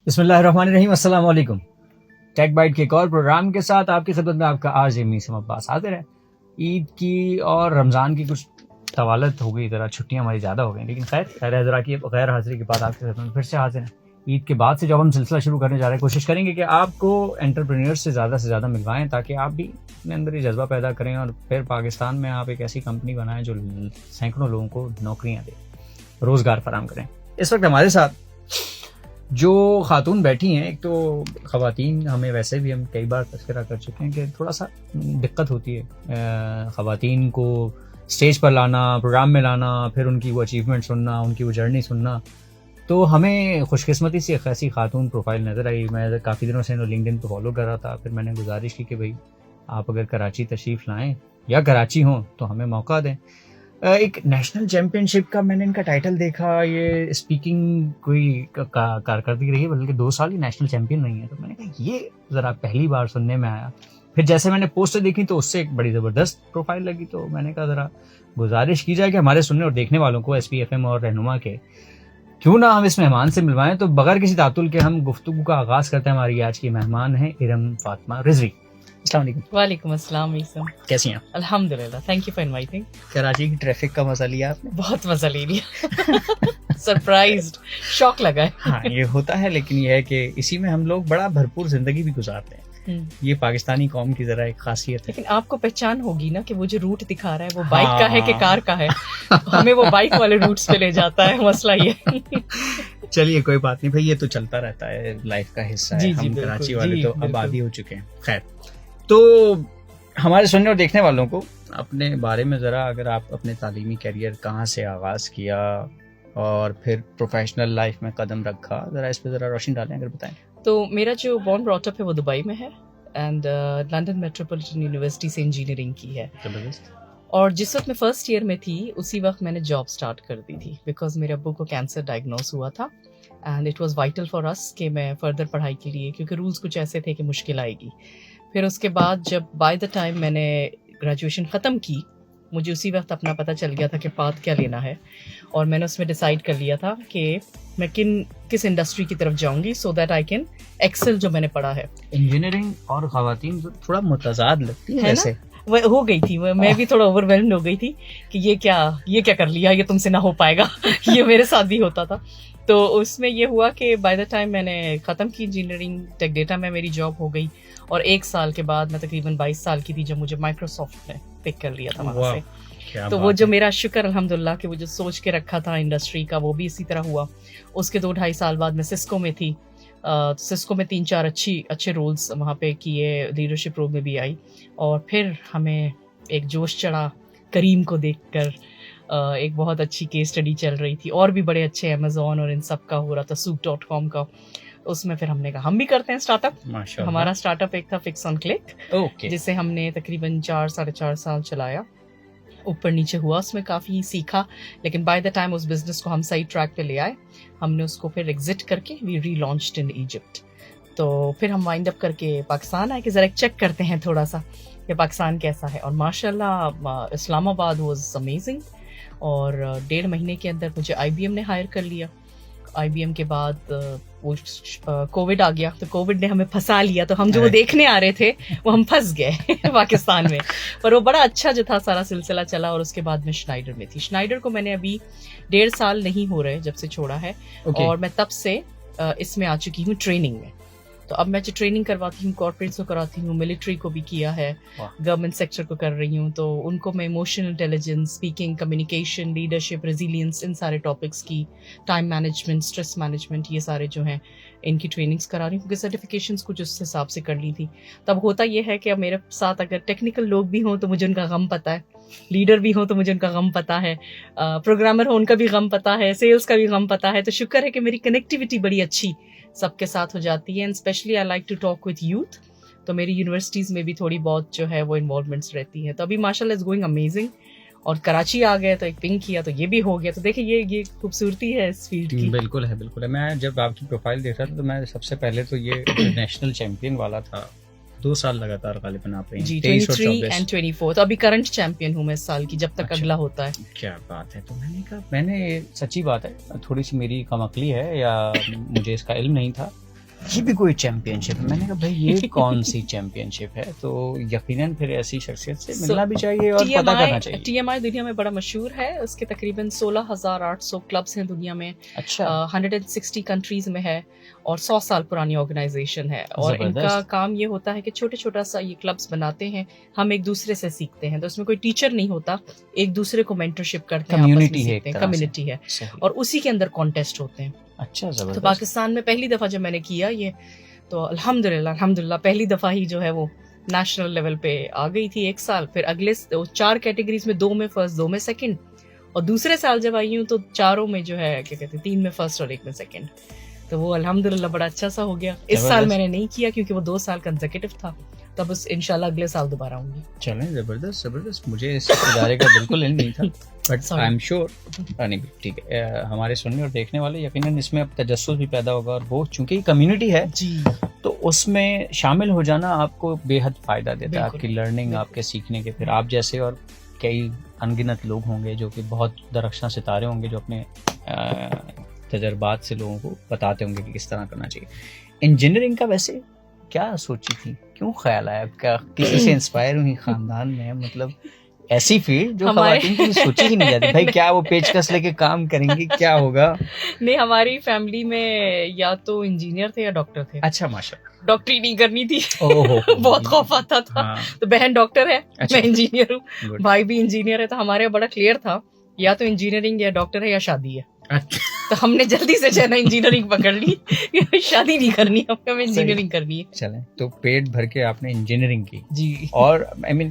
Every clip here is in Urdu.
بسم اللہ الرحمن الرحیم. السلام علیکم. ٹیک بائٹ کے ایک اور پروگرام کے ساتھ آپ کی خدمت میں آپ کا آج میسم عباس حاضر ہے. عید کی اور رمضان کی کچھ طوالت ہو گئی, ذرا چھٹیاں ہماری زیادہ ہو گئیں, لیکن خیر حضرا کی غیر حاضری کے بعد آپ کی خدمت میں پھر سے حاضر ہیں. عید کے بعد سے جب ہم سلسلہ شروع کرنے جا رہے ہیں, کوشش کریں گے کہ آپ کو انٹرپرینئر سے زیادہ ملوائیں, تاکہ آپ بھی اپنے اندر یہ جذبہ پیدا کریں اور پھر پاکستان میں آپ ایک ایسی کمپنی بنائیں جو سینکڑوں لوگوں کو نوکریاں دے, روزگار فراہم کریں. اس وقت ہمارے ساتھ جو خاتون بیٹھی ہیں, ایک تو خواتین ہمیں ویسے بھی ہم کئی بار تذکرہ کر چکے ہیں کہ تھوڑا سا دقت ہوتی ہے خواتین کو اسٹیج پر لانا, پروگرام میں لانا, پھر ان کی وہ اچیومنٹ سننا, ان کی وہ جرنی سننا. تو ہمیں خوش قسمتی سے ایک ایسی خاتون پروفائل نظر آئی. میں کافی دنوں سے لنکڈ ان پہ فالو کر رہا تھا, پھر میں نے گزارش کی کہ بھائی آپ اگر کراچی تشریف لائیں یا کراچی ہوں تو ہمیں موقع دیں. ایک نیشنل چیمپئن شپ کا میں نے ان کا ٹائٹل دیکھا, یہ اسپیکنگ کوئی کارکردگی رہی ہے, بلکہ 2 سال ہی نیشنل چیمپئن رہی ہیں. تو میں نے کہا یہ ذرا پہلی بار سننے میں آیا. پھر جیسے میں نے پوسٹر دیکھی تو اس سے ایک بڑی زبردست پروفائل لگی, تو میں نے کہا ذرا گزارش کی جائے کہ ہمارے سننے اور دیکھنے والوں کو SPFM اور رہنما کے کیوں نہ ہم اس مہمان سے ملوائیں. تو بغیر کسی تعطل کے ہم گفتگو کا آغاز کرتے ہیں. ہماری آج کی مہمان ہیں ارم فاطمہ رضوی. السلام علیکم. وعلیکم السلام عیسم. کیسی ہیں آپ؟ الحمدللہ, thank you for inviting. Karachi کی ٹریفک کا مزہ لیا آپ نے؟ بہت مزہ لے لیا, سرپرائزڈ, شوق لگا ہے. ہاں یہ ہوتا ہے, لیکن یہ ہے کہ اسی میں ہم لوگ بڑا بھرپور زندگی بھی گزارتے ہیں. یہ پاکستانی قوم کی ذرا ایک خاصیت ہے. لیکن آپ کو پہچان ہوگی نا کہ وہ جو روٹ دکھا رہا ہے وہ بائک کا ہے کہ کار کا ہے. ہمیں وہ بائک والے روٹس پہ لے جاتا ہے, مسئلہ یہ. چلیے کوئی بات نہیں بھائی, یہ تو چلتا رہتا ہے, لائف کا حصہ ہے. ہم کراچی والے تو اب عادی ہو چکے ہیں. خیر, تو ہمارے سننے اور دیکھنے والوں کو اپنے بارے میں ذرا, اگر آپ اپنے تعلیمی کیریئر کہاں سے آغاز کیا اور پھر پروفیشنل لائف میں قدم رکھا, ذرا اس پہ ذرا روشنی ڈالیں اگر بتائیں. تو میرا جو بورن براٹ اپ ہے وہ دبئی میں ہے, اینڈ لندن میٹروپولیٹن یونیورسٹی سے انجینئرنگ کی ہے. اور جس وقت میں فرسٹ ایئر میں تھی اسی وقت میں نے جاب سٹارٹ کر دی تھی, بیکاز میرے ابو کو کینسر ڈائگنوز ہوا تھا, and it was vital for اس کہ میں فردر پڑھائی کے لیے, کیونکہ رولز کچھ ایسے تھے کہ مشکل آئے گی. پھر اس کے بعد جب بائی دا ٹائم میں نے گریجویشن ختم کی, مجھے اسی وقت اپنا پتہ چل گیا تھا کہ پاتھ کیا لینا ہے, اور میں نے اس میں ڈیسائیڈ کر لیا تھا کہ میں کس انڈسٹری کی طرف جاؤں گی, so that I can excel جو میں نے پڑھا ہے. انجینئرنگ اور خواتین تھوڑا متضاد لگتی ہے ویسے. وہ ہو گئی تھی, میں بھی تھوڑا اوور ویلمڈ ہو گئی تھی کہ یہ کیا کر لیا, یہ تم سے نہ ہو پائے گا. یہ میرے ساتھ بھی ہوتا تھا. تو اس میں یہ ہوا کہ بائی دا ٹائم میں نے ختم کی انجینئرنگ, ٹیک ڈیٹا میں میری جاب ہو گئی, اور 1 سال کے بعد میں تقریباً 22 سال کی تھی جب مجھے مائکروسافٹ نے پک کر لیا تھا وہاں سے. تو وہ جو میرا شکر الحمدللہ کہ وہ جو سوچ کے رکھا تھا انڈسٹری کا, وہ بھی اسی طرح ہوا. اس کے 2-2.5 سال بعد میں سسکو میں تھی. سسکو میں 3-4 اچھے رولز وہاں پہ کیے, لیڈرشپ رول میں بھی آئی. اور پھر ہمیں ایک جوش چڑھا کریم کو دیکھ کر, ایک بہت اچھی کیس اسٹڈی چل رہی تھی, اور بھی بڑے اچھے امیزون اور ان سب کا ہو رہا تھا, souq.com کا. اس میں پھر ہم نے کہا ہم بھی کرتے ہیں اسٹارٹ اپ. ہمارا اسٹارٹ اپ ایک تھا فکس آن کلک, جسے ہم نے تقریباً 4-4.5 سال چلایا. اوپر نیچے ہوا, اس میں کافی سیکھا, لیکن بائی دا ٹائم اس بزنس کو ہم صحیح ٹریک پہ لے آئے. ہم نے اس کو پھر ایگزٹ کر کے وی ری لانچڈ ان ایجپٹ. تو پھر ہم وائنڈ اپ کر کے پاکستان آئے کہ ذرا چیک کرتے ہیں تھوڑا سا کہ پاکستان کیسا ہے. اور ماشاء اللہ اسلام آباد واز امیزنگ, اور 1.5 مہینے کے اندر مجھے IBM نے ہائر کر لیا. IBM کے بعد کووڈ آ گیا, تو کووڈ نے ہمیں پھنسا لیا. تو ہم جو دیکھنے آ رہے تھے وہ ہم پھنس گئے پاکستان میں. پر وہ بڑا اچھا جو تھا سارا سلسلہ چلا. اور اس کے بعد میں شنائڈر میں تھی. شنائڈر کو میں نے ابھی 1.5 سال نہیں ہو رہے جب سے چھوڑا ہے, اور میں تب سے اس میں آ چکی ہوں ٹریننگ میں. تو اب میں جو ٹریننگ کرواتی ہوں کارپوریٹس کو کراتی ہوں, ملٹری کو بھی کیا ہے, گورنمنٹ سیکٹر کو کر رہی ہوں. تو ان کو میں emotional intelligence, speaking, communication, leadership, resilience, ان سارے ٹاپکس کی, ٹائم مینجمنٹ, اسٹریس مینجمنٹ, یہ سارے جو ہیں ان کی ٹریننگس کرا رہی ہوں, کیونکہ سرٹیفکیشنس کچھ اس حساب سے کر لی تھی. تب ہوتا یہ ہے کہ اب میرے ساتھ اگر ٹیکنیکل لوگ بھی ہوں تو مجھے ان کا غم پتہ ہے, لیڈر بھی ہوں تو مجھے ان کا غم پتہ ہے, پروگرامر ہوں ان کا بھی غم پتہ ہے, سیلس کا بھی غم پتہ ہے. تو شکر ہے کہ میری کنیکٹیوٹی بڑی اچھی سب کے ساتھ ہو جاتی ہے. And especially I like to talk with youth, تو میری یونیورسٹیز میں بھی تھوڑی بہت جو ہے وہ انوالومنٹس رہتی ہیں. تو ابھی ماشاء اللہ از گوئنگ امیزنگ. اور کراچی آ گئے تو ایک پنگ کیا تو یہ بھی ہو گیا. تو دیکھیں یہ خوبصورتی ہے اس فیلڈ کی. بالکل ہے, بالکل ہے. میں جب آپ کی پروفائل دیکھ رہا تھا تو میں سب سے پہلے تو یہ نیشنل چیمپئن والا تھا, 2 سال لگاتار غالباً آپ رہی ہیں. جی 23 and 24. تو ابھی کرنٹ چیمپئن ہوں میں اس سال کی, جب تک اگلا ہوتا ہے. کیا بات ہے. تو میں نے کہا, میں نے سچی بات ہے, تھوڑی سی میری کم عقلی ہے یا مجھے اس کا علم نہیں تھا, یہ بھی کوئی چیمپئنشپ ہے. میں نے کہا بھائی یہ کون سی چیمپئنشپ ہے؟ تو یقیناً پھر ایسی شخصیت سے ملنا بھی چاہیے اور پتہ کرنا چاہیے. TMI دنیا میں بڑا مشہور ہے, اس کے تقریباً 16,800 کلبس ہیں دنیا میں. اچھا. 160 کنٹریز میں ہے اور 100 سال پرانی آرگنائزیشن ہے. اور ان کا کام یہ ہوتا ہے کہ چھوٹے چھوٹا سا یہ کلبس بناتے ہیں, ہم ایک دوسرے سے سیکھتے ہیں. تو اس میں کوئی ٹیچر نہیں ہوتا, ایک دوسرے کو مینٹرشپ کرتے ہیں, کمیونٹی ہے, کمیونٹی ہے, اور اسی کے اندر کانٹیسٹ ہوتے ہیں. اچھا زبردست. تو پاکستان میں پہلی دفعہ جب میں نے کیا یہ, تو الحمدللہ پہلی دفعہ ہی جو ہے وہ نیشنل لیول پہ آ گئی تھی. ایک سال پھر اگلے 4 کیٹیگریز میں 2 میں فرسٹ, 2 میں سیکنڈ, اور دوسرے سال جب آئی ہوں تو 4 میں جو ہے کیا کہتے ہیں 3 میں فرسٹ اور 1 میں سیکنڈ. تو وہ الحمدللہ بڑا اچھا سا ہو گیا. اس سال میں نے نہیں کیا کیونکہ وہ 2 سال کنزیکیٹو تھا, تب انشاءاللہ اگلے سال دوبارہ ہوں گی. چلیں زبردست. مجھے اس ادارے کا بالکل علم نہیں تھا, بٹ آئی ایم شیور نہیں ٹھیک ہے, ہمارے سننے اور دیکھنے والے یقیناً اس میں اب تجسس بھی پیدا ہوگا, اور وہ چونکہ کمیونٹی ہے جی تو اس میں شامل ہو جانا آپ کو بے حد فائدہ دیتا ہے, آپ کی لرننگ, آپ کے سیکھنے کے. پھر آپ جیسے اور کئی انگنت لوگ ہوں گے جو کہ بہت درخشاں ستارے ہوں گے جو اپنے تجربات سے لوگوں کو بتاتے ہوں گے کہ کس طرح کرنا چاہیے. انجینئرنگ کا ویسے کیا سوچی تھی, کیوں خیال آیا, کیا کسی سے انسپائر ہوئی خاندان میں؟ مطلب ایسی فیلڈ جو خواتین کی سوچی ہی نہیں جاتی, بھائی کیا وہ پیچکس لے کے کام کریں گی, کیا ہوگا؟ نہیں, ہماری فیملی میں یا تو انجینئر تھے یا ڈاکٹر تھے. اچھا ماشاءاللہ. ڈاکٹری نہیں کرنی تھی, بہت خوف آتا تھا. تو بہن ڈاکٹر ہے, میں انجینئر ہوں, بھائی بھی انجینئر ہے. تو ہمارے بڑا کلیئر تھا, یا تو انجینئرنگ یا ڈاکٹر ہے یا شادی ہے. تو ہم نے جلدی سے جو نا انجینئرنگ پکڑ لی, شادی نہیں کرنی, ہمیں انجینئرنگ کرنی ہے. چلیں, تو پیٹ بھر کے آپ نے انجینئرنگ کی. جی. اور آئی مین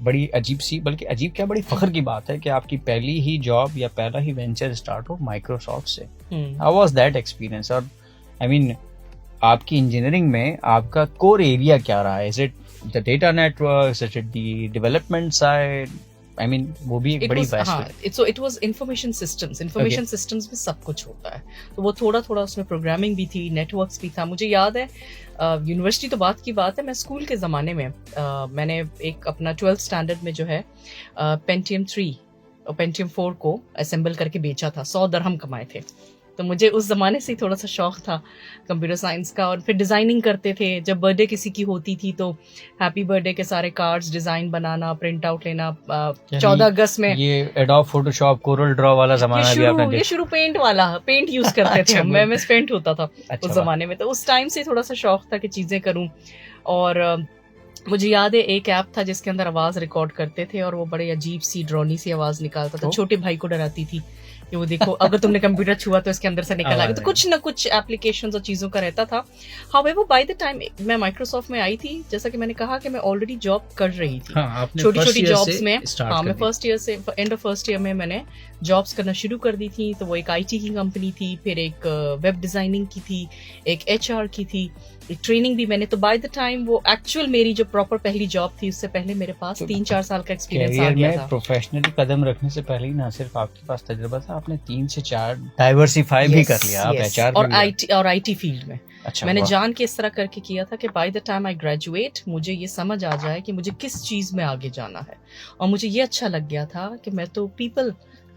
بڑی عجیب سی, بلکہ عجیب کیا, بڑی فخر کی بات ہے کہ آپ کی پہلی ہی جاب یا پہلا ہی وینچر اسٹارٹ ہو مائکروسافٹ سے. How was that experience? اور آئی مین آپ کی انجینئرنگ میں آپ کا کور ایریا کیا رہا ہے؟ Is it the data network, is it the development side? I mean وہ بھی ایک بڑی بحث. اٹ واز انفارمیشن سسٹمز میں سب کچھ ہوتا ہے, تو وہ تھوڑا اس میں پروگرامنگ بھی تھی, نیٹ ورکس بھی تھا. مجھے یاد ہے یونیورسٹی تو بعد کی بات ہے, میں اسکول کے زمانے میں میں نے ایک اپنا 12th اسٹینڈرڈ میں جو ہے پینٹیم 3 اور پینٹیم 4 کو اسمبل کر کے بیچا تھا, 100 درہم کمائے تھے. تو مجھے اس زمانے سے تھوڑا سا شوق تھا کمپیوٹر سائنس کا. اور پھر ڈیزائننگ کرتے تھے, جب برتھ ڈے کسی کی ہوتی تھی تو ہیپی برتھ ڈے کے سارے کارڈز ڈیزائن بنانا, پرنٹ آؤٹ لینا. 14 اگست میں یہ ایڈوب فوٹوشاپ, کورل ڈرا والا زمانہ بھی آپ نے, یہ شروع پینٹ یوز کرتے تھے ہم, میں پینٹ ہوتا تھا اس زمانے میں. تو اس ٹائم سے تھوڑا سا شوق تھا کہ چیزیں کروں. اور مجھے یاد ہے ایک ایپ تھا جس کے اندر آواز ریکارڈ کرتے تھے, اور وہ بڑے عجیب سی ڈرونی سی آواز نکالتا تھا. چھوٹے بھائی کو ڈراتی تھی کہ وہ دیکھو اگر تم نے کمپیوٹر چھوا تو اس کے اندر سے نکل آئے گا. تو کچھ نہ کچھ ایپلیکیشنز اور چیزوں کا رہتا تھا. however بائی دا ٹائم میں مائکروسافٹ میں آئی تھی, جیسا کہ میں نے کہا کہ میں آلریڈی جاب کر رہی تھی چھوٹی چھوٹی جابس میں. ہاں, میں فرسٹ ایئر سے اینڈ آف فرسٹ ایئر میں نے جابس کرنا شروع کر دی تھی. تو وہ ایک IT کی کمپنی تھی, پھر ایک ویب ڈیزائننگ کی تھی, ایک HR کی تھی, ایک ٹریننگ بھی میں نے. تو بائی دا ٹائم وہ ایکچوئل میری جو پراپر پہلی جاب تھی, اس سے پہلے میرے پاس 3-4 سال کا ایکسپیرینس آ گیا تھا. پروفیشنلی قدم رکھنے سے پہلے ہی نہ صرف آپ کے پاس تجربہ تھا, آپ نے 3 سے 4 ڈائیورسیفائی بھی کر لیا. آپ HR اور IT فیلڈ میں میں نے جان کے اس طرح کر کے کیا تھا کہ by the time I graduate مجھے یہ سمجھ آ جائے کہ مجھے کس چیز میں آگے جانا ہے. اور مجھے یہ اچھا لگ گیا تھا کہ میں تو پیپل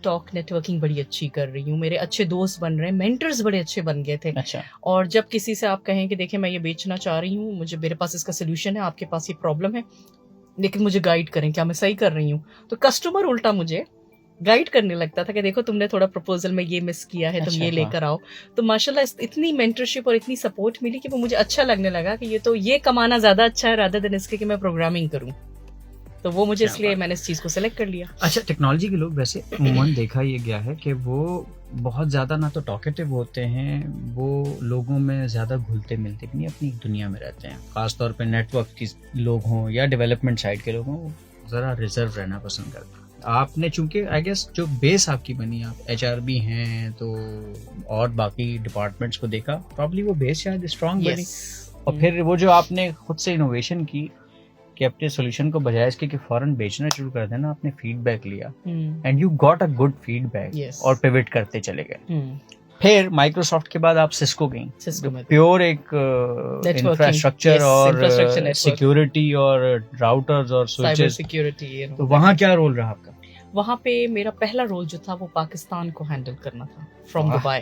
ٹاک نیٹ ورکنگ بڑی اچھی کر رہی ہوں, میرے اچھے دوست بن رہے ہیں, مینٹرز بڑے اچھے بن گئے تھے. اور جب کسی سے آپ کہیں کہ دیکھیں میں یہ بیچنا چاہ رہی ہوں, میرے پاس اس کا سولوشن ہے, آپ کے پاس یہ پرابلم ہے, لیکن مجھے گائیڈ کریں کیا میں صحیح کر رہی ہوں, تو کسٹمر الٹا مجھے گائیڈ کرنے لگتا تھا کہ دیکھو تم نے تھوڑا پرپوزل میں یہ مس کیا ہے, تم یہ لے کر آؤ. تو ماشاءاللہ اتنی مینٹرشپ اور اتنی سپورٹ ملی کہ وہ مجھے اچھا لگنے لگا کہ یہ کمانا زیادہ اچھا ہے رادر دین اس کے کہ میں پروگرامنگ کروں. تو وہ مجھے اس لیے میں نے اس چیز کو سلیکٹ کر لیا. اچھا, ٹیکنالوجی کے لوگ ویسے عموماً دیکھا یہ گیا ہے کہ وہ بہت زیادہ نہ تو ٹاکیٹو ہوتے ہیں, وہ لوگوں میں زیادہ گھلتے ملتے بھی نہیں, اپنی دنیا میں رہتے ہیں. خاص طور پہ نیٹ ورک کے لوگ ہوں یا ڈیولپمنٹ سائڈ کے لوگ ہوں, وہ ذرا ریزرو رہنا پسند کرتے ہیں. آپ نے چونکہ آئی گیس جو بیس آپ کی بنی, آپ HR بھی ہیں تو اور باقی ڈپارٹمنٹس کو دیکھا, پرابلی وہ بیس شاید اسٹرانگ بنی. اور پھر وہ جو آپ نے خود سے انوویشن کی کہ اپنے سولوشن کو بجائے اس کے کہ فوراً بیچنا شروع کر دینا, آپ نے فیڈ بیک لیا and you got a good feedback اور پیوٹ کرتے چلے گئے. پھر مائکروسافٹ کے بعد آپ سسکو گئیں, پیور ایک انفراسٹرکچر اور سیکیورٹی اور راؤٹرز اور سوئچز, تو وہاں کیا رول رہا آپ کا؟ وہاں پہ میرا پہلا رول جو تھا وہ پاکستان کو ہینڈل کرنا تھا فرام دبئی.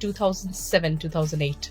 2007 2008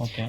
Okay.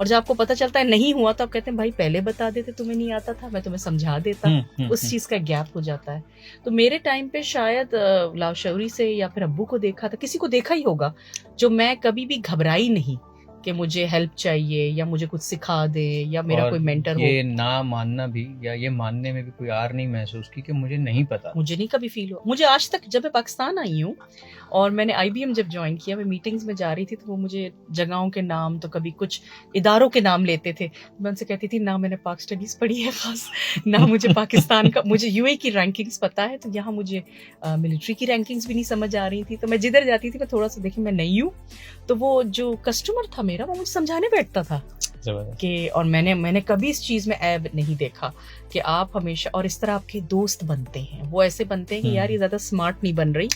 اور جب آپ کو پتہ چلتا ہے نہیں ہوا تو آپ کہتے ہیں بھائی پہلے بتا دیتے, تمہیں نہیں آتا تھا, میں تمہیں سمجھا دیتا. اس چیز کا گیپ ہو جاتا ہے. تو میرے ٹائم پہ شاید لاشعوری سے یا پھر ابو کو دیکھا تھا, کسی کو دیکھا ہی ہوگا, جو میں کبھی بھی گھبرائی نہیں کہ مجھے ہیلپ چاہیے یا مجھے کچھ سکھا دے یا میرا کوئی مینٹر ہو. یہ نہ ماننا بھی یا یہ ماننے میں بھی کوئی آر نہیں محسوس کی کہ مجھے نہیں پتا, مجھے نہیں کبھی فیل ہوا. مجھے آج تک, جب میں پاکستان آئی ہوں اور میں نے آئی بی ایم جب جوائن کیا, میں میٹنگز میں جا رہی تھی تو وہ مجھے جگہوں کے نام تو کبھی کچھ اداروں کے نام لیتے تھے. میں ان سے کہتی تھی نہ میں نے پاک اسٹڈیز پڑھی ہے خاص, نہ مجھے پاکستان کا, مجھے یو اے کی رینکنگز پتہ ہے, تو یہاں مجھے ملٹری کی رینکنگز بھی نہیں سمجھ آ رہی تھی. تو میں جدھر جاتی تھی میں تھوڑا سا دیکھی میں نئی ہوں, تو وہ جو کسٹمر تھا میرا وہ مجھے سمجھانے بیٹھتا تھا کہ, اور میں نے کبھی اس چیز میں عیب نہیں دیکھا کہ آپ ہمیشہ, اور اس طرح آپ کے دوست بنتے ہیں, وہ ایسے بنتے ہیں کہ یار یہ زیادہ اسمارٹ نہیں بن رہی,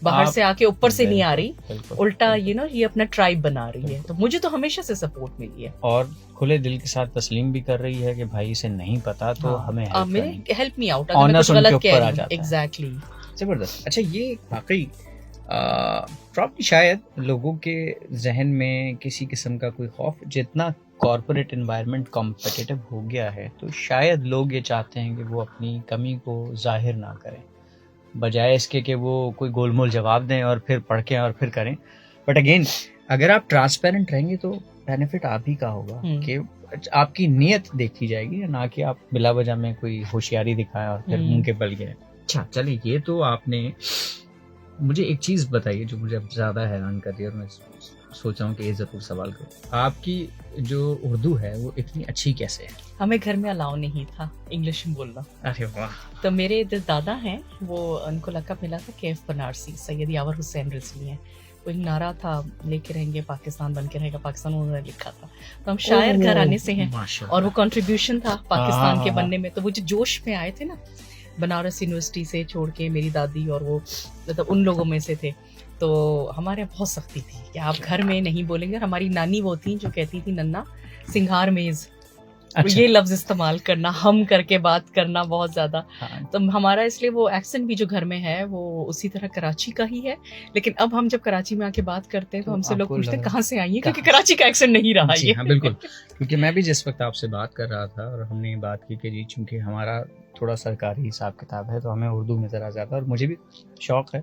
باہر سے آ کے اوپر سے نہیں آ رہی, الٹا یہ اپنا ٹرائب بنا رہی ہے. تو مجھے تو ہمیشہ سے سپورٹ ملی ہے, اور کھلے دل کے ساتھ تسلیم بھی کر رہی ہے کہ بھائی اسے نہیں پتا تو ہمیں ہیلپ می آؤٹ, اگر میں کچھ غلط کہہ رہی ہوں. ایگزیکٹلی, زبردست. اچھا, یہ واقعی پرابلی شاید لوگوں کے ذہن میں کسی قسم کا کوئی خوف, جتنا کارپوریٹ انوائرمنٹ کمپٹیٹو ہو گیا ہے تو شاید لوگ یہ چاہتے ہیں کہ وہ اپنی کمی کو ظاہر نہ کریں, بجائے اس کے کہ وہ کوئی گول مول جواب دیں اور پھر پڑھ کے اور پھر کریں. بٹ اگین اگر آپ ٹرانسپیرنٹ رہیں گے تو بینیفٹ آپ ہی کا ہوگا کہ آپ کی نیت دیکھی جائے گی, نہ کہ آپ بلا وجہ میں کوئی ہوشیاری دکھائیں اور پھر منہ کے بل گئے. اچھا چلیے, یہ تو آپ نے مجھے ایک چیز بتائیے جو مجھے اب زیادہ حیران کر رہی ہے اور میں سوچ رہا ہوں کہ یہ ضرور سوال کروں. آپ کی جو اردو ہے وہ اتنی اچھی کیسے ہے؟ ہمیں گھر میں الاؤ نہیں تھا انگلش میں بولنا. ارے واہ. تو میرے جو دادا ہیں وہ, ان کو لقب ملا تھا کیف بنارسی, سید یاور حسین رضوی ہیں. وہ ایک نعرہ تھا, لے کے رہیں گے پاکستان, بن کے رہے گا پاکستان, انہوں نے لکھا تھا. تو ہم شاعر گھرانے سے ہیں اور وہ کنٹریبیوشن تھا پاکستان کے بننے میں. تو وہ جو جوش میں آئے تھے نا, بنارس یونیورسٹی سے چھوڑ کے میری دادی اور وہ مطلب ان لوگوں میں سے تھے. تو ہمارے یہاں بہت سختی تھی کہ آپ گھر میں نہیں بولیں گے. ہماری نانی وہ تھیں جو کہتی تھی ننا سنگھار میز, یہ لفظ استعمال کرنا, ہم کر کے بات کرنا بہت زیادہ. تو ہمارا اس لیے وہ ایکسنٹ بھی جو گھر میں ہے وہ اسی طرح کراچی کا ہی ہے. لیکن اب ہم جب کراچی میں آ کے بات کرتے ہیں تو ہم سے لوگ پوچھتے ہیں کہاں سے آئی ہیں, کیونکہ کراچی کا ایکسنٹ نہیں رہا یہ. ہاں بالکل, کیونکہ میں بھی جس وقت آپ سے بات کر رہا تھا اور ہم نے یہ بات کی کہ جی چونکہ ہمارا تھوڑا سرکاری حساب کتاب ہے تو ہمیں اردو میں ذرا زیادہ, اور مجھے بھی شوق ہے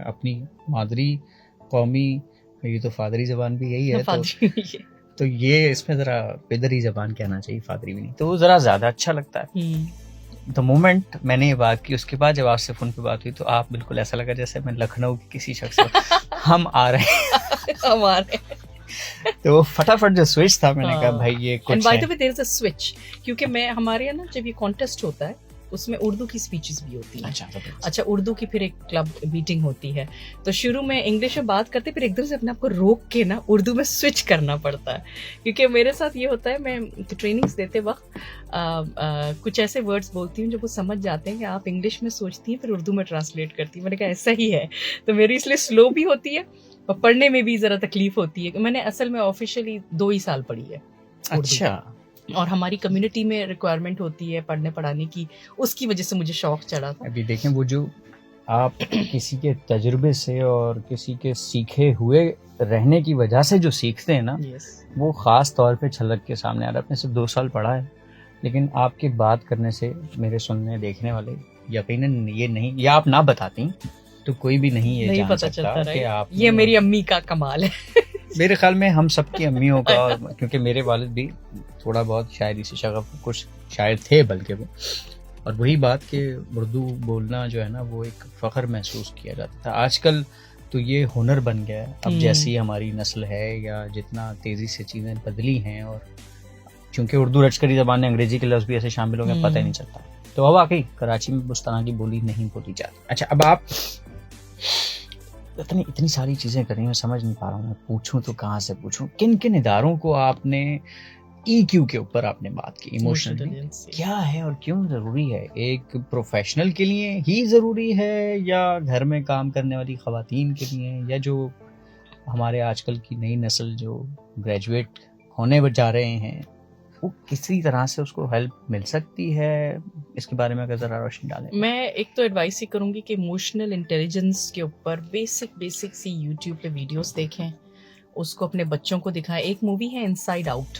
اپنی مادری قومی, یہ تو فادری زبان بھی یہی ہے, تو یہ اس میں ذرا پدری زبان کہنا چاہیے, فادری بھی نہیں, تو وہ ذرا زیادہ اچھا لگتا ہے. تو مومنٹ میں نے یہ بات کی, اس کے بعد جب آپ سے فون پہ بات ہوئی تو آپ بالکل ایسا لگا جیسے میں لکھنؤ کی کسی شخص ہم آ رہے ہیں. تو فٹافٹ جو سوئچ تھا میں نے کہا بھائی یہ کچھ ہے. کیونکہ میں ہمارے یہاں نا جب یہ کانٹیسٹ ہوتا ہے اس میں اردو کی سپیچز بھی ہوتی ہیں. اچھا, اردو کی پھر ایک کلب میٹنگ ہوتی ہے, تو شروع میں انگلش میں بات کرتے, پھر ایک دم سے اپنے آپ کو روک کے نا اردو میں سوئچ کرنا پڑتا ہے. کیونکہ میرے ساتھ یہ ہوتا ہے, میں ٹریننگز دیتے وقت کچھ ایسے ورڈز بولتی ہوں جو وہ سمجھ جاتے ہیں کہ آپ انگلش میں سوچتی ہیں پھر اردو میں ٹرانسلیٹ کرتی ہیں. میں نے کہا ایسا ہی ہے, تو میری اس لیے سلو بھی ہوتی ہے اور پڑھنے میں بھی ذرا تکلیف ہوتی ہے. میں نے اصل میں آفیشیلی 2 ہی سال پڑھی ہے. اچھا, اور ہماری کمیونٹی میں ریکوائرمنٹ ہوتی ہے پڑھنے پڑھانے کی, اس کی وجہ سے مجھے شوق چڑھا تھا. ابھی دیکھیں وہ جو آپ کسی کے تجربے سے اور کسی کے سیکھے ہوئے رہنے کی وجہ سے جو سیکھتے ہیں نا, وہ خاص طور پہ چھلک کے سامنے آ رہا ہے. آپ نے صرف 2 سال پڑھا ہے, لیکن آپ کے بات کرنے سے میرے سننے دیکھنے والے یقیناً یہ نہیں, یا آپ نہ بتاتی تو کوئی بھی نہیں یہ جان سکتا کہ آپ, یہ میری امی کا کمال ہے. میرے خیال میں ہم سب کی امیوں کا, کیونکہ میرے والد بھی تھوڑا بہت شاعری سے شغف, کچھ شاعر تھے بلکہ وہ, اور وہی بات کہ اردو بولنا جو ہے نا وہ ایک فخر محسوس کیا جاتا تھا. آج کل تو یہ ہنر بن گیا ہے. اب جیسی ہماری نسل ہے یا جتنا تیزی سے چیزیں بدلی ہیں, اور چونکہ اردو لشکری زبان میں انگریزی کے لفظ بھی ایسے شامل ہو گئے پتہ ہی نہیں چلتا. تو اب واقعی کراچی میں اس طرح کی بولی نہیں بولی جاتی. اچھا, اب آپ اتنی ساری چیزیں کر رہی ہیں, میں سمجھ نہیں پا رہا ہوں میں پوچھوں تو کہاں سے پوچھوں. کن کن اداروں کو آپ نے ای کیو کے اوپر آپ نے بات کی, ایموشنل کیا ہے اور کیوں ضروری ہے؟ ایک پروفیشنل کے لیے ہی ضروری ہے یا گھر میں کام کرنے والی خواتین کے لیے, یا جو ہمارے آج کل کی نئی نسل جو گریجویٹ ہونے جا رہے ہیں وہ کسی طرح سے اس کو ہیلپ مل سکتی ہے؟ اس کے بارے میں اگر ذرا روشنی ڈالیں. میں ایک تو ایڈوائس ہی کروں گی کہ ایموشنل انٹیلیجنس کے اوپر بیسک سی یوٹیوب پہ ویڈیوز دیکھیں, اس کو اپنے بچوں کو دکھائیں. ایک مووی ہے انسائڈ آؤٹ,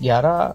11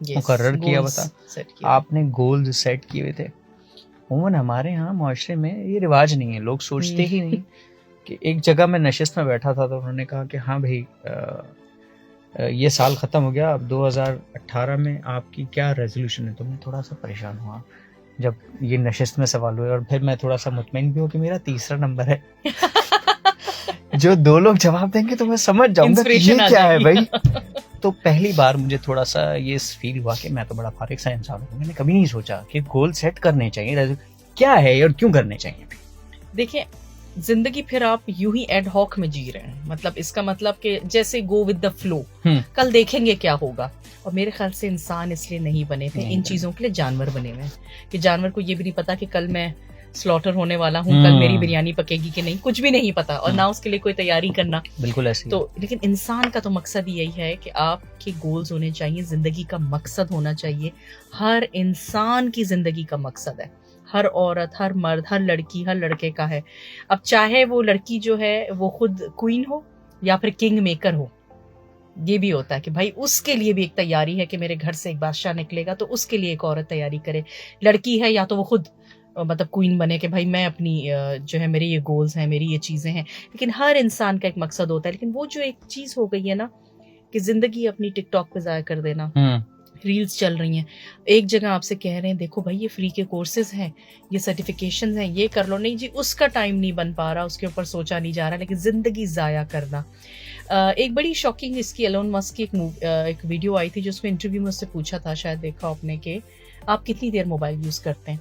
مقرر کیا. بتا set کیا. آپ نے گولز سیٹ کیے ہوئے تھے. عموماً ہمارے ہاں معاشرے میں یہ رواج نہیں ہے, لوگ سوچتے ہی نہیں. کہ ایک جگہ میں نشست میں بیٹھا تھا تو انہوں نے کہا کہ ہاں بھائی یہ سال ختم ہو گیا, اب 2018 میں آپ کی کیا ریزولوشن ہے. تو میں تھوڑا سا پریشان ہوا جب یہ نشست میں سوال ہوئے, اور پھر میں تھوڑا سا مطمئن بھی ہوں کہ میرا 3 نمبر ہے. جو 2 لوگ جواب دیں گے تو میں سمجھ جاؤں گا کہ یہ کیا ہے بھائی. تو پہلی بار مجھے تھوڑا سا یہ فیل ہوا کہ میں تو بڑا فارغ سا انسان ہوں, میں نے کبھی نہیں سوچا کہ گول سیٹ کرنے چاہیے, کیا ہے اور کیوں کرنے چاہیے. دیکھیں زندگی پھر آپ یوں ہی ایڈ ہاک میں جی رہے ہیں, مطلب اس کا مطلب کہ جیسے گو ود دا فلو, کل دیکھیں گے کیا ہوگا. اور میرے خیال سے انسان اس لیے نہیں بنے تھے, ان چیزوں کے لیے جانور بنے ہوئے ہیں کہ جانور کو یہ بھی نہیں پتا کہ کل میں سلاٹر ہونے والا ہوں, کل میری بریانی پکے گی کہ نہیں, کچھ بھی نہیں پتا, اور نہ اس کے لیے کوئی تیاری کرنا. بالکل ایسے تو لیکن انسان کا تو مقصد یہی ہے کہ آپ کے گولز ہونے چاہیے, زندگی کا مقصد ہونا چاہیے. ہر انسان کی زندگی کا مقصد ہے, ہر عورت, ہر مرد, ہر لڑکی, ہر لڑکے کا ہے. اب چاہے وہ لڑکی جو ہے وہ خود کوئین ہو یا پھر کنگ میکر ہو, یہ بھی ہوتا ہے کہ بھائی اس کے لیے بھی ایک تیاری ہے کہ میرے گھر سے ایک بادشاہ نکلے گا, تو اس کے لیے ایک عورت تیاری کرے. لڑکی ہے یا تو وہ خود مطلب کوئین بنے کہ بھائی میں اپنی جو ہے میرے یہ گولز ہیں, میری یہ چیزیں ہیں. لیکن ہر انسان کا ایک مقصد ہوتا ہے. لیکن وہ جو ایک چیز ہو گئی ہے نا کہ زندگی اپنی ٹک ٹاک پہ ضائع کر دینا, ریلز چل رہی ہیں, ایک جگہ آپ سے کہہ رہے ہیں دیکھو بھائی یہ فری کے کورسز ہیں, یہ سرٹیفکیشنز ہیں, یہ کر لو, نہیں جی اس کا ٹائم نہیں بن پا رہا, اس کے اوپر سوچا نہیں جا رہا. لیکن زندگی ضائع کرنا. ایک بڑی شاکنگ اس کی ایلون مسک کی ایک ویڈیو آئی تھی جس میں انٹرویو میں اس سے پوچھا تھا, شاید دیکھا آپ نے, کہ آپ کتنی دیر موبائل یوز کرتے ہیں.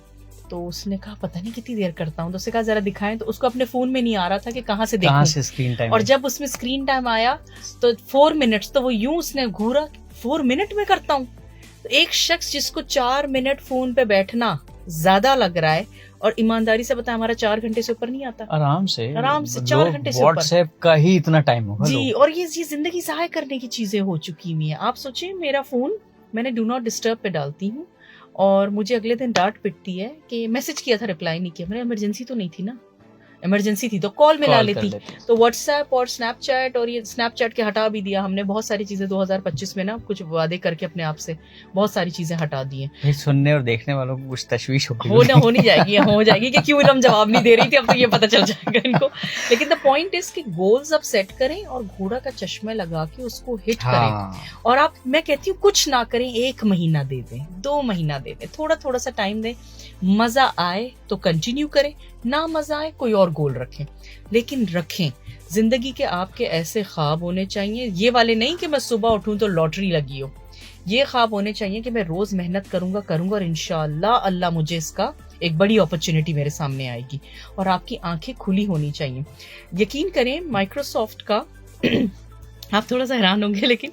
تو اس نے کہا پتہ نہیں کتنی دیر کرتا ہوں. تو اس نے کہا ذرا دکھائیں. تو اس کو اپنے فون میں نہیں آ رہا تھا کہ کہاں سے دیکھوں, اور جب اس میں اسکرین ٹائم آیا تو 4 منٹس, تو وہ یوں اس نے گھورا 4 منٹ میں کرتا ہوں. تو ایک شخص جس کو 4 منٹ فون پہ بیٹھنا زیادہ لگ رہا ہے, اور ایمانداری سے بتائیں ہمارا 4 گھنٹے سے اوپر نہیں آتا, آرام سے 4 گھنٹے سے اوپر, واٹس ایپ کا ہی اتنا ٹائم ہوگا جی. اور یہ زندگی ضائع کرنے کی چیزیں ہو چکی ہوئی ہیں. آپ سوچیں میرا فون میں نے ڈو ناٹ ڈسٹرب پہ ڈالتی ہوں, اور مجھے اگلے دن ڈانٹ پٹتی ہے کہ میسج کیا تھا رپلائی نہیں کیا. میں نے ایمرجنسی تو نہیں تھی نا, ایمرجنسی تھی تو کال ملا لیتی. تو واٹس ایپ اور اسنیپ چیٹ, اور یہ اسنیپ چیٹ کے ہٹا بھی دیا ہم نے, بہت ساری چیزیں 2025 میں نا کچھ وعدے کر کے اپنے آپ سے بہت ساری چیزیں ہٹا دی ہیں. سننے اور دیکھنے والوں کو کچھ تشویش ہونی جائے گی کہ کیوں ہم جواب نہیں دے رہی تھی, اب تو یہ پتہ چل جائے گا ان کو. لیکن دا پوائنٹ از کہ گولز اب سیٹ کریں اور گھوڑا کا چشمہ لگا کے اس کو ہٹ کریں. اور آپ, میں کہتی ہوں کچھ نہ کریں, 1 مہینہ دے دیں, 2 مہینہ دے دیں, تھوڑا سا ٹائم دیں. مزہ آئے تو کنٹینیو کریں, نہ مزہ آئے کوئی اور گول رکھیں. لیکن رکھیں زندگی کے آپ کے ایسے خواب ہونے چاہیے, یہ والے نہیں کہ میں صبح اٹھوں تو لاٹری لگی ہو. یہ خواب ہونے چاہیے کہ میں روز محنت کروں گا اور انشاءاللہ اللہ مجھے اس کا ایک بڑی اپرچونٹی میرے سامنے آئے گی. اور آپ کی آنکھیں کھلی ہونی چاہیے. یقین کریں مائکروسافٹ کا آپ تھوڑا سا حیران ہوں گے, لیکن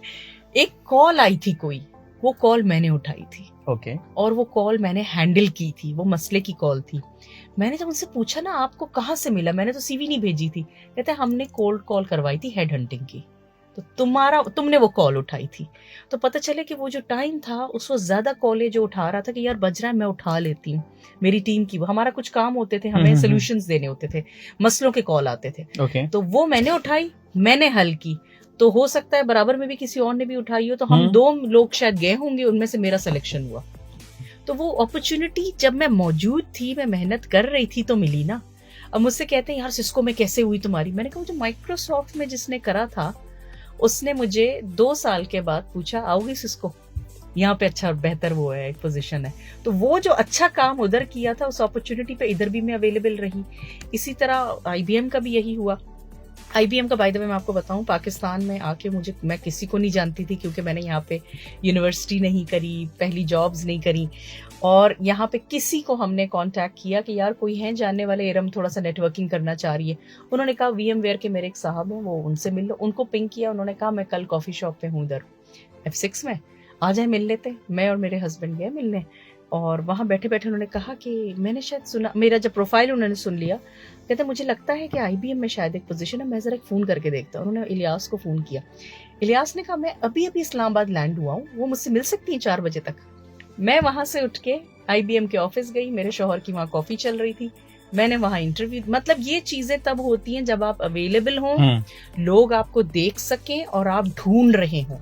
ایک کال آئی تھی کوئی, وہ کال میں نے اٹھائی تھی. اوکے. اور وہ کال میں نے ہینڈل کی تھی, وہ مسئلے کی کال تھی. میں نے جب ان سے پوچھا نا آپ کو کہاں سے ملا, میں نے تو سی وی نہیں بھیجی تھی. کہتے ہیں ہم نے کولڈ کال کروائی تھی ہیڈ ہنٹنگ کی, تو تم نے وہ کال اٹھائی تھی. تو پتہ چلے کہ وہ جو ٹائم تھا اس وقت زیادہ کالیں جو اٹھا رہا تھا کہ یار بج رہا ہے میں اٹھا لیتی ہوں. میری ٹیم کی, ہمارا کچھ کام ہوتے تھے, ہمیں سولوشنز دینے ہوتے تھے, مسئلوں کے کال آتے تھے. تو وہ میں نے اٹھائی, میں نے حل کی. تو ہو سکتا ہے برابر میں بھی کسی اور نے بھی اٹھائی ہو, تو ہم 2 لوگ شاید گئے ہوں گے, ان میں سے میرا سلیکشن ہوا. تو وہ اپرچونٹی جب میں موجود تھی, میں محنت کر رہی تھی تو ملی نا. اب مجھ سے کہتے ہیں یار سسکو میں کیسے ہوئی تمہاری. میں نے کہا جو مائکروسافٹ میں جس نے کرا تھا اس نے مجھے 2 سال کے بعد پوچھا آؤ گی سسکو, یہاں پہ اچھا بہتر وہ ہے, ایک پوزیشن ہے. تو وہ جو اچھا کام ادھر کیا تھا اس اپرچونٹی پہ ادھر بھی میں اویلیبل رہی. اسی طرح آئی بی ایم کا بھی یہی ہوا. آئی بی ایم کا بائی دا وے میں آپ کو بتاؤں, پاکستان میں آ کے میں کسی کو نہیں جانتی تھی, کیونکہ میں نے یہاں پہ یونیورسٹی نہیں کری, پہلی جابز نہیں کری, اور یہاں پہ کسی کو ہم نے کانٹیکٹ کیا کہ یار کوئی ہیں جاننے والے, ارم تھوڑا سا نیٹ ورکنگ کرنا چاہ رہی ہے. انہوں نے کہا وی ایم ویئر کے میرے ایک صاحب ہیں, وہ ان سے مل لو. ان کو پنگ کیا, انہوں نے کہا میں کل کافی شاپ پہ ہوں ادھر F6 میں, آ جائیں مل لیتے. میں اور میرے ہسبینڈ گئے ملنے, اور وہاں بیٹھے بیٹھے انہوں نے کہا کہ میں نے شاید سنا, میرا جب پروفائل انہوں نے سن لیا, کہتے مجھے لگتا ہے کہ آئی بی ایم میں شاید ایک پوزیشن ہے, میں ذرا ایک فون کر کے دیکھتا ہوں. انہوں نے الیاس کو فون کیا. الیاس نے کہا میں ابھی اسلام آباد لینڈ ہوا ہوں, وہ مجھ سے مل سکتی ہیں 4 بجے تک. میں وہاں سے اٹھ کے آئی بی ایم کے آفس گئی, میرے شوہر کی وہاں کافی چل رہی تھی, میں نے وہاں انٹرویو. مطلب یہ چیزیں تب ہوتی ہیں جب آپ اویلیبل ہوں, لوگ آپ کو دیکھ سکیں اور آپ ڈھونڈ رہے ہوں.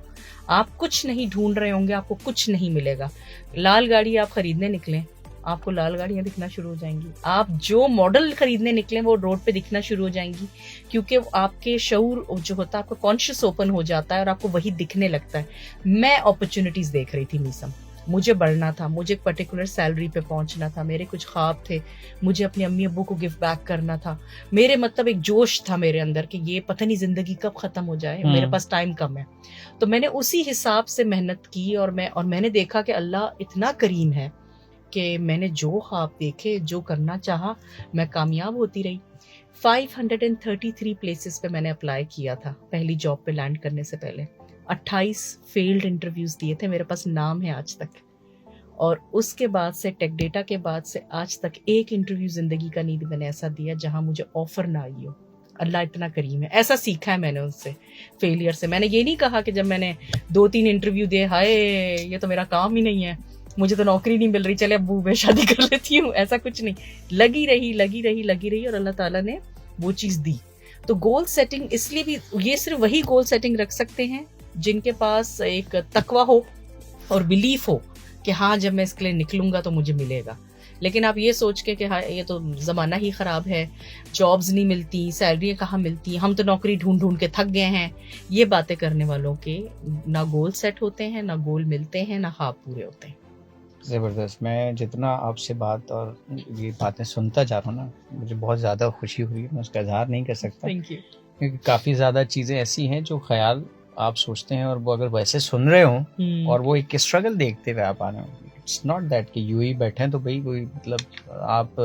آپ کچھ نہیں ڈھونڈ رہے ہوں گے آپ کو کچھ نہیں ملے گا. لال گاڑی آپ خریدنے نکلیں, آپ کو لال گاڑیاں دکھنا شروع ہو جائیں گی. آپ جو ماڈل خریدنے نکلیں وہ روڈ پہ دکھنا شروع ہو جائیں گی, کیونکہ آپ کے شعور جو ہوتا ہے آپ کا کانشیس اوپن ہو جاتا ہے اور آپ کو وہی دکھنے لگتا ہے. میں اپرچونیٹیز دیکھ رہی تھی میسم, مجھے بڑھنا تھا, مجھے ایک پرٹیکولر سیلری پہ پہنچنا تھا, میرے کچھ خواب تھے, مجھے اپنے امی ابو کو گفٹ بیک کرنا تھا, میرے مطلب ایک جوش تھا میرے اندر کہ یہ پتہ نہیں زندگی کب ختم ہو جائے, میرے پاس ٹائم کم ہے. تو میں نے اسی حساب سے محنت کی اور میں نے دیکھا کہ اللہ اتنا کریم ہے کہ میں نے جو خواب دیکھے, جو کرنا چاہا, میں کامیاب ہوتی رہی. 533 پلیسز پہ میں نے اپلائی کیا تھا پہلی جاب پہ لینڈ کرنے سے پہلے. 28 فیلڈ انٹرویوز دیے تھے, میرے پاس نام ہے آج تک. اور اس کے بعد سے ٹیک ڈیٹا کے بعد سے آج تک ایک انٹرویو زندگی کا نہیں میں نے ایسا دیا جہاں مجھے آفر نہ آئی ہو. اللہ اتنا کریم ہے. ایسا سیکھا ہے میں نے ان سے, فیلئر سے. میں نے یہ نہیں کہا کہ جب میں نے 2-3 انٹرویو دیے ہائے یہ تو میرا کام ہی نہیں ہے, مجھے تو نوکری نہیں مل رہی, چلے ابو میں شادی کر لیتی ہوں. ایسا کچھ نہیں, لگی رہی اور اللہ تعالیٰ نے وہ چیز دی. تو گول سیٹنگ اس لیے بھی, یہ صرف وہی گول سیٹنگ رکھ سکتے ہیں جن کے پاس ایک تقویٰ ہو اور بلیف ہو کہ ہاں جب میں اس کے لیے نکلوں گا تو مجھے ملے گا. لیکن آپ یہ سوچ کے کہ ہاں یہ تو زمانہ ہی خراب ہے, جابز نہیں ملتی, سیلریاں کہاں ملتی, ہم تو نوکری ڈھونڈ کے تھک گئے ہیں, یہ باتیں کرنے والوں کے نہ گول سیٹ ہوتے ہیں, نہ گول ملتے ہیں, نہ خواب پورے ہوتے ہیں. زبردست. میں جتنا آپ سے بات اور یہ باتیں سنتا جا رہا ہوں نا, مجھے بہت زیادہ خوشی ہوئی, میں اس کا اظہار نہیں کر سکتا. Thank you. کیونکہ کافی زیادہ چیزیں ایسی ہیں جو خیال آپ سوچتے ہیں اور وہ اگر ویسے سن رہے ہوں اور وہ ایک اسٹرگل دیکھتے ہوئے آپ آ رہے ہوں, اٹس ناٹ دیٹ کہ یوں ہی بیٹھے ہیں تو بھائی کوئی مطلب آپ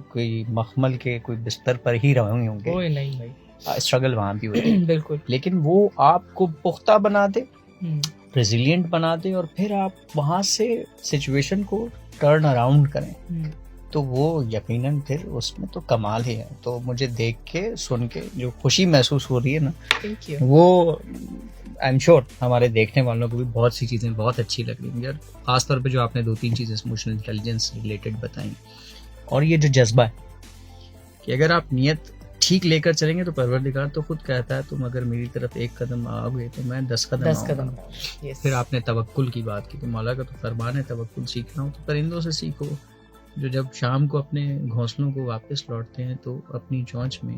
کوئی مخمل کے کوئی بستر پر ہی رہے ہوں گے. کوئی نہیں بھائی, اسٹرگل وہاں بھی ہوتی ہے بالکل. لیکن وہ آپ کو پختہ بنا دے, ریزیلینٹ بنا دے, اور پھر آپ وہاں سے سچویشن کو ٹرن اراؤنڈ کریں تو وہ یقیناً پھر اس میں تو کمال ہی ہے. تو مجھے دیکھ کے سن کے جو خوشی محسوس ہو رہی ہے نا, وہ آئی ایم شیور ہمارے دیکھنے والوں کو بھی بہت سی چیزیں بہت اچھی لگ رہی ہیں. اور خاص طور پہ جو آپ نے 2-3 چیزیں ایموشنل انٹیلیجنس ریلیٹڈ بتائیں, اور یہ جو جذبہ ہے کہ اگر آپ نیت ٹھیک لے کر چلیں گے تو پروردگار تو خود کہتا ہے تم اگر میری طرف 1 قدم آؤ گے تو میں 10 قدم. پھر آپ نے توکل کی بات کی, تو مولا کا تو فرمان ہے توکل سیکھنا ہو تو پرندوں سے سیکھو, جو جب شام کو اپنے گھونسلوں کو واپس لوٹتے ہیں تو اپنی چونچ میں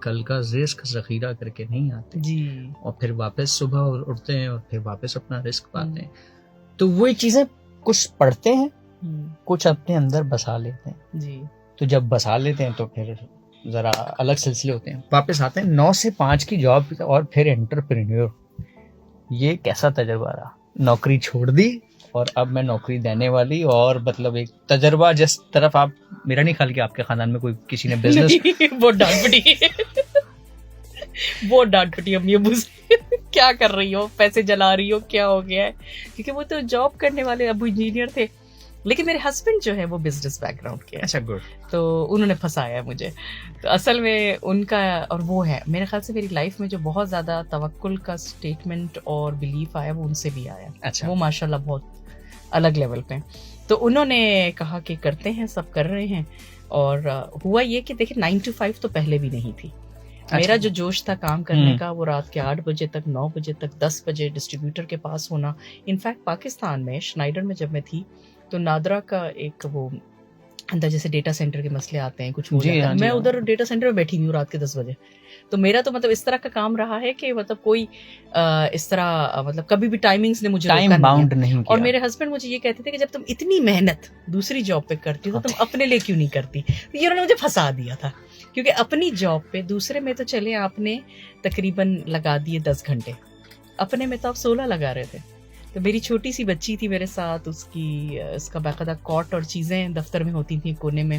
کل کا رزق ذخیرہ کر کے نہیں آتے جی, اور پھر واپس صبح اٹھتے ہیں اور پھر واپس اپنا رزق پاتے ہیں. تو وہی چیزیں کچھ پڑھتے ہیں, کچھ اپنے اندر بسا لیتے ہیں جی. تو جب بسا لیتے ہیں تو پھر ذرا الگ سلسلے ہوتے ہیں. واپس آتے ہیں 9 سے 5 کی جاب اور پھر انٹرپرینیور. یہ کیسا تجربہ رہا؟ نوکری چھوڑ دی اور اب میں نوکری دینے والی, اور مطلب ایک تجربہ جس طرف آپ, میرا نہیں خیال کہ آپ کے خاندان میں کوئی کسی نے بزنس بہت ڈانٹ پٹی امی ابو سے, کیا کر رہی ہو, پیسے جلا رہی ہو, کیا ہو گیا ہے, کیونکہ وہ تو جاب کرنے والے ابو انجینئر تھے, لیکن میرے ہسبینڈ جو ہے وہ بزنس بیک گراؤنڈ کے. اچھا گڈ. تو انہوں نے پھنسایا مجھے. تو اصل میں ان کا, اور وہ ہے میرے خیال سے میری لائف میں جو بہت زیادہ توکل کا اسٹیٹمنٹ اور بلیف آیا وہ ان سے بھی آیا. اچھا. وہ ماشاء اللہ بہت الگ لیول پہ. تو انہوں نے کہا کہ کرتے ہیں, سب کر رہے ہیں. اور ہوا یہ کہ دیکھیں 9 to 5 تو پہلے بھی نہیں تھی. میرا جو جوش تھا کام کرنے کا وہ رات کے 8 بجے تک, 9 بجے تک, 10 بجے ڈسٹریبیوٹر کے پاس ہونا. انفیکٹ پاکستان میں شنائڈر میں جب میں تھی تو نادرا کا ایک وہ اندر جیسے ڈیٹا سینٹر کے مسئلے آتے ہیں, کچھ ہو جاتا ہے, میں ادھر ڈیٹا سینٹر میں بیٹھی ہوئی ہوں رات کے 10 بجے. تو میرا تو مطلب اس طرح کا کام رہا ہے کہ مطلب کوئی اس طرح مطلب کبھی بھی ٹائمنگز نے مجھے ٹائم باؤنڈ نہیں کیا. اور میرے ہسبینڈ مجھے یہ کہتے تھے کہ جب تم اتنی محنت دوسری جاب پہ کرتی ہو تو تم اپنے لیے کیوں نہیں کرتی. یہ انہوں نے مجھے پھنسا دیا تھا, کیونکہ اپنی جاب پہ, دوسرے میں تو چلے آپ نے تقریباً لگا دیے 10 گھنٹے, اپنے میں تو آپ 16 لگا رہے تھے. تو میری چھوٹی سی بچی تھی میرے ساتھ, اس کا باقاعدہ کاٹ اور چیزیں دفتر میں ہوتی تھیں کونے میں,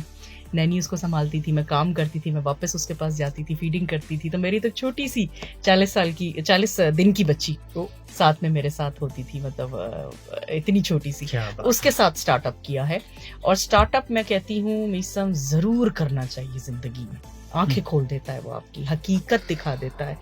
نینی اس کو سنبھالتی تھی, میں کام کرتی تھی, میں واپس اس کے پاس جاتی تھی, فیڈنگ کرتی تھی. تو میری تو چھوٹی سی 40 دن کی بچی تو ساتھ میں میرے ساتھ ہوتی تھی, مطلب اتنی چھوٹی سی. اس کے ساتھ اسٹارٹ اپ کیا ہے. اور اسٹارٹ اپ میں کہتی ہوں میسم ضرور کرنا چاہیے زندگی میں. آنکھیں کھول دیتا ہے, وہ آپ کی حقیقت دکھا دیتا ہے.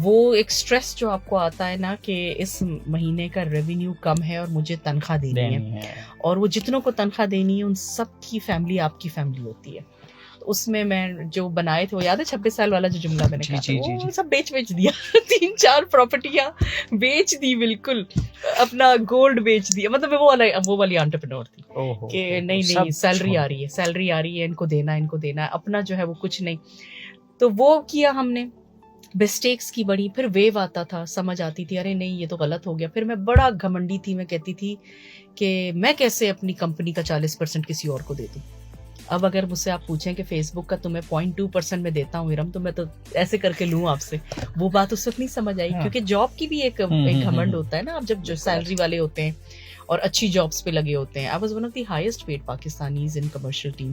وہ ایک سٹریس جو آپ کو آتا ہے نا کہ اس مہینے کا ریونیو کم ہے اور مجھے تنخواہ دینی ہے, اور وہ جتنوں کو تنخواہ دینی ہے ان سب کی فیملی آپ کی فیملی ہوتی ہے. تو اس میں میں جو بنائے تھے وہ یاد ہے 26 سال والا جو جملہ میں نے کہا تھا، وہ سب بیچ دیا 3-4 پراپرٹیاں بیچ دی، بالکل اپنا گولڈ بیچ دیا. مطلب وہ والی انٹرپرینور تھی کہ نہیں سیلری آ رہی ہے ان کو دینا ہے، اپنا جو ہے وہ کچھ نہیں. تو وہ کیا ہم نے، مسٹیکس کی بڑی. پھر ویو آتا تھا، سمجھ آتی تھی ارے نہیں یہ تو غلط ہو گیا. پھر میں بڑا گھمنڈی تھی، میں کہتی تھی کہ میں کیسے اپنی کمپنی کا 40% کسی اور کو دے دوں. اب اگر مجھ سے آپ پوچھیں کہ فیس بک کا تمہیں 0.2% میں دیتا ہوں ارم، تو میں تو ایسے کر کے لوں آپ سے. وہ بات اس وقت نہیں سمجھ آئی، کیونکہ جاب کی بھی ایک گھمنڈ ہوتا ہے نا. آپ جب جو سیلری والے ہوتے ہیں اور اچھی جابس پہ لگے ہوتے ہیں. I was one of the highest paid Pakistanis in commercial team,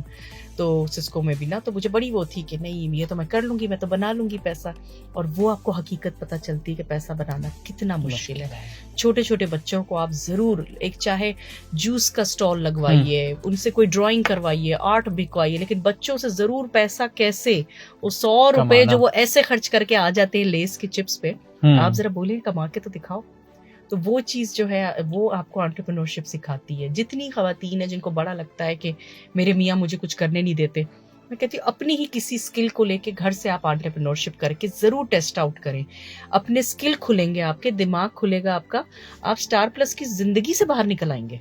تو سسکو میں بھی نا. تو مجھے بڑی وہ تھی کہ نہیں یہ تو میں کر لوں گی، میں تو بنا لوں گی پیسہ. اور وہ آپ کو حقیقت پتہ چلتی ہے کہ پیسہ بنانا کتنا مشکل ہے. چھوٹے چھوٹے بچوں کو آپ ضرور ایک چاہے جوس کا سٹال لگوائیے، ان سے کوئی ڈرائنگ کروائیے، آرٹ بکوائیے، لیکن بچوں سے ضرور پیسہ کیسے وہ 100 روپے جو وہ ایسے خرچ کر کے آ جاتے ہیں لیس کے چپس پہ، آپ ذرا بولیں کما کے تو دکھاؤ. تو وہ چیز جو ہے وہ آپ کو انٹرپرینورشپ سکھاتی ہے. جتنی خواتین ہیں جن کو بڑا لگتا ہے کہ میرے میاں مجھے کچھ کرنے نہیں دیتے، میں کہتی ہوں اپنی ہی کسی اسکل کو لے کے گھر سے آپ انٹرپرینورشپ کر کے ضرور ٹیسٹ آؤٹ کریں. اپنے اسکل کھلیں گے آپ کے، دماغ کھلے گا آپ کا، آپ اسٹار پلس کی زندگی سے باہر نکل آئیں گے.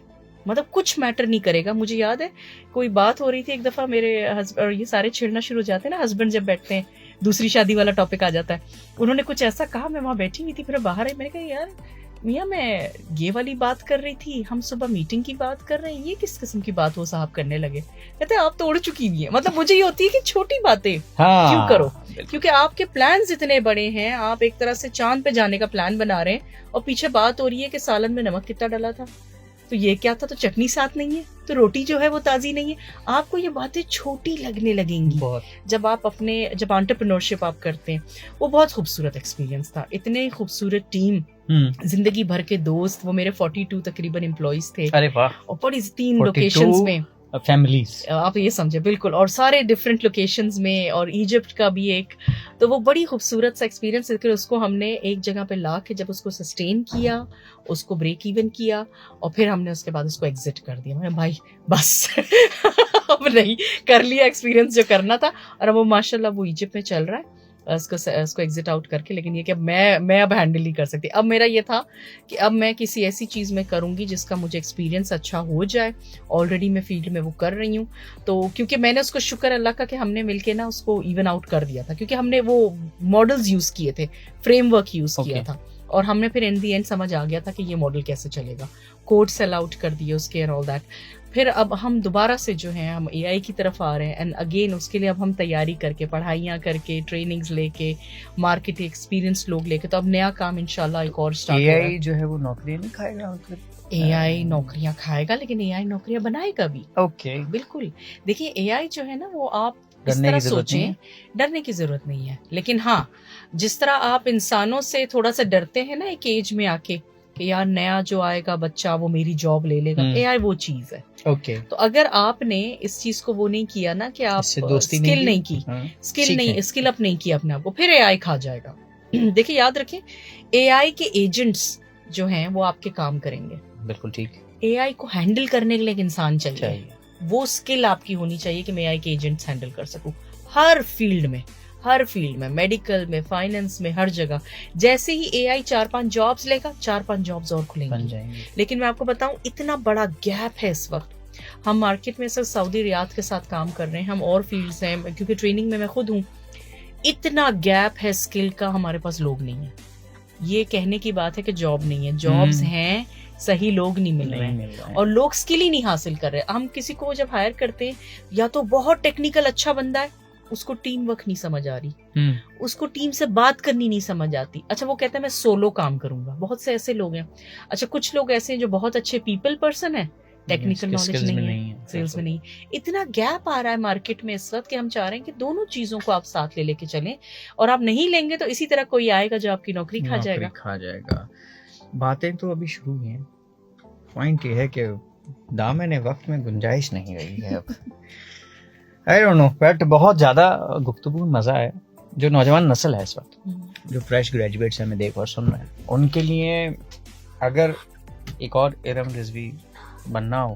مطلب کچھ میٹر نہیں کرے گا. مجھے یاد ہے کوئی بات ہو رہی تھی ایک دفعہ، میرے ہسبینڈ، یہ سارے چھڑنا شروع ہو جاتے ہیں نا ہسبینڈ جب بیٹھتے ہیں، دوسری شادی والا ٹاپک آ جاتا ہے. انہوں نے کچھ ایسا کہا، میں وہاں بیٹھی ہوئی تھی، پھر باہر آئی، میں نے کہا یار میاں میں یہ والی بات کر رہی تھی، ہم صبح میٹنگ کی بات کر رہے ہیں، یہ کس قسم کی بات وہ صاحب کرنے لگے. کہتے ہیں آپ تو اڑ چکی ہوئی ہیں. مطلب مجھے یہ ہوتی ہے کہ چھوٹی باتیں کیوں کرو، کیونکہ آپ کے پلانز اتنے بڑے ہیں. آپ ایک طرح سے چاند پہ جانے کا پلان بنا رہے ہیں اور پیچھے بات ہو رہی ہے کہ سالن میں نمک کتنا ڈالا تھا، تو یہ کیا تھا، تو چٹنی ساتھ نہیں ہے، تو روٹی جو ہے وہ تازی نہیں ہے. آپ کو یہ باتیں چھوٹی لگنے لگیں گی جب آپ جب انٹرپرینورشپ آپ کرتے ہیں. وہ بہت خوبصورت ایکسپیرینس تھا. اتنے خوبصورت ٹیم، زندگی بھر کے دوست. وہ میرے 42 تقریباً امپلائیز تھے. ارے واہ. اور بڑی 3 لوکیشنز میں فیملیز، آپ یہ سمجھے، بالکل، اور سارے ڈفرینٹ لوکیشنز میں، اور ایجپٹ کا بھی ایک. تو وہ بڑی خوبصورت سا ایکسپیرینس. اس کو ہم نے ایک جگہ پہ لا کے جب اس کو سسٹین کیا، اس کو بریک ایون کیا، اور پھر ہم نے اس کے بعد اس کو ایگزٹ کر دیا. میں بھائی بس اب نہیں، کر لیا ایکسپیرینس جو کرنا تھا. اور اب وہ ماشاء اللہ وہ ایجپٹ میں چل رہا ہے اس کو ایگزٹ آؤٹ کر کے. لیکن یہ کہ میں اب ہینڈل نہیں کر سکتی. اب میرا یہ تھا کہ اب میں کسی ایسی چیز میں کروں گی جس کا مجھے ایکسپیرینس اچھا ہو جائے. آلریڈی میں فیلڈ میں وہ کر رہی ہوں. تو کیونکہ میں نے اس کو شکر اللہ کا کہ ہم نے مل کے نا اس کو ایون آؤٹ کر دیا تھا، کیونکہ ہم نے وہ ماڈلز یوز کیے تھے، فریم ورک یوز کیا تھا، اور ہم نے پھر ان دی اینڈ سمجھ آ گیا تھا کہ یہ ماڈل کیسے چلے گا. کوڈ سیل آؤٹ کر دیے اس کے، اور آل دیٹ. پھر اب ہم دوبارہ سے جو ہیں ہم اے آئی کی طرف آ رہے ہیں. اینڈ اگین اس کے لیے اب ہم تیاری کر کے، پڑھائیاں کر کے، ٹریننگز لے کے، مارکیٹ ایکسپیرینس لوگ لے کے. تو اب نیا کام انشاءاللہ ایک اور اسٹارٹ ہو رہا ہے. اے آئی جو ہے وہ نوکریاں نہیں کھائے گا؟ اے آئی نوکریاں کھائے گا، لیکن اے آئی نوکریاں بنائے گا بھی. اوکے، بالکل. دیکھیے اے آئی جو ہے نا وہ آپ اس طرح سوچیں، ڈرنے کی ضرورت نہیں ہے. لیکن ہاں، جس طرح آپ انسانوں سے تھوڑا سا ڈرتے ہیں نا ایک ایج میں آ کے کہ یار نیا جو آئے گا بچہ وہ میری جاب لے لے گا، اے آئی وہ چیز ہے. اوکے. تو اگر آپ نے اس چیز کو وہ نہیں کیا نا کہ آپ اسکل نہیں کی، اسکل اپ نہیں کیا اپنے آپ کو، پھر اے آئی کھا جائے گا. دیکھیے یاد رکھیں، اے آئی کے ایجنٹس جو ہیں وہ آپ کے کام کریں گے. بالکل ٹھیک. اے آئی کو ہینڈل کرنے کے لیے ایک انسان چاہیے. وہ اسکل آپ کی ہونی چاہیے کہ میں اے آئی کے ایجنٹس ہینڈل کر سکوں ہر فیلڈ میں، میڈیکل میں، فائننس میں، ہر جگہ. جیسے ہی اے آئی 4-5 جابس لے گا، 4-5 جابس اور کھلیں گی. لیکن میں آپ کو بتاؤں اتنا بڑا گیپ ہے اس وقت. ہم مارکیٹ میں سر سعودی ریاض کے ساتھ کام کر رہے ہیں، ہم اور فیلڈز ہیں، کیونکہ ٹریننگ میں خود ہوں. اتنا گیپ ہے اسکل کا، ہمارے پاس لوگ نہیں ہیں. یہ کہنے کی بات ہے کہ جاب نہیں ہے، جابس ہیں، صحیح لوگ نہیں مل رہے ہیں، اور لوگ اسکل ہی نہیں حاصل کر رہے. ہم کسی کو جب ہائر کرتے ہیں، یا تو بہت ٹیکنیکل اچھا بندہ ہے، اس کو ٹیم ورک نہیں سمجھ آ رہی، اس کو ٹیم سے بات کرنی نہیں سمجھ آتی. اچھا وہ کہتا ہے میں سولو کام کروں گا. بہت سے ایسے لوگ ہیں. اچھا کچھ لوگ ایسے ہیں جو بہت اچھے پیپل پرسن ہیں، ٹیکنیکل نالج نہیں ہے، سیلز میں نہیں. اتنا گیپ آ رہا ہے مارکیٹ میں اس وقت کہ ہم چاہ رہے ہیں کہ دونوں چیزوں کو آپ ساتھ لے کے چلیں. اور آپ نہیں لیں گے تو اسی طرح کوئی آئے گا جو آپ کی نوکری کھا جائے گا. باتیں تو ابھی شروع ہوئی ہیں. پوائنٹ یہ ہے کہ دامن وقت میں گنجائش نہیں رہی ہے اب. I don't know, بٹ بہت زیادہ گفتگو میں مزہ ہے. جو نوجوان نسل ہے اس وقت، جو فریش گریجویٹس ہمیں دیکھ اور سن رہے ہیں، ان کے لیے اگر ایک اور ارم رضوی بننا ہو،